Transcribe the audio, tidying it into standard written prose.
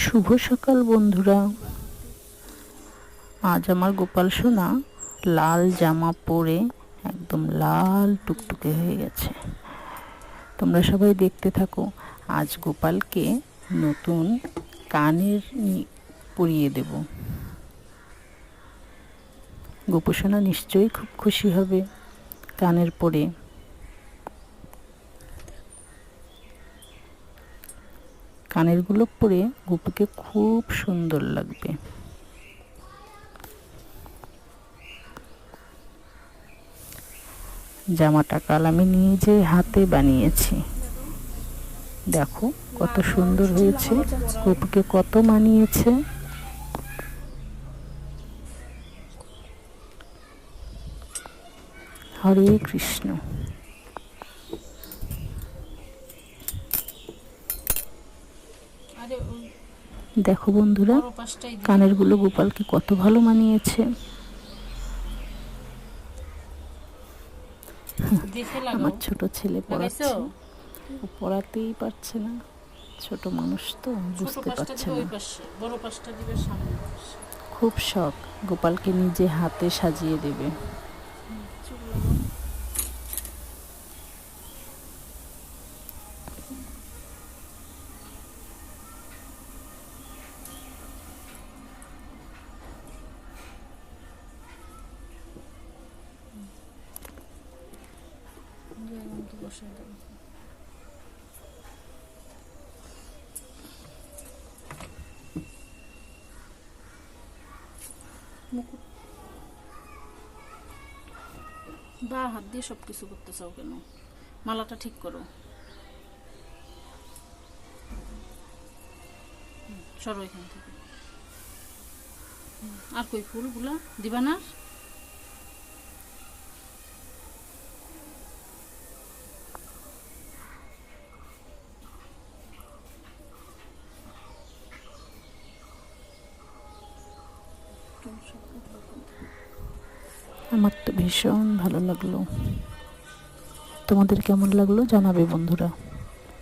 শুভ সকাল বন্ধুরা। আজ আমার গোপাল সোনা লাল জামা পরে একদম লাল টুকটুকে হয়ে গেছে। তোমরা সবাই দেখতে থাকো। আজ গোপালকে নতুন কানের পরিয়ে দেব। গোপু সোনা নিশ্চয়ই খুব খুশি হবে কানের পরে। কানেরগুলো পরে গোপুকে খুব সুন্দর লাগবে। জামাটা কাল আমি নিজে হাতে বানিয়েছি। দেখো কত সুন্দর হয়েছে, গোপুকে কত মানিয়েছে। হরে কৃষ্ণ। দেখো বন্ধুরা, কানেরগুলো গোপালকে কত ভালো মানিয়েছে। আমার ছোট ছেলে পড়াচ্ছে, ও পড়াতেই পারছে না। ছোট মানুষ তো বুঝতে পারছে না। খুব শখ গোপালকে নিজে হাতে সাজিয়ে দেবে। বা হাত দিয়ে সব কিছু করতে চাও কেন? মালাটা ঠিক করো, সরো এখান থেকে। আর কই ফুলগুলা দিবা না? আমার তো ভীষণ ভালো লাগলো। তোমাদের কেমন লাগলো জানাবে বন্ধুরা।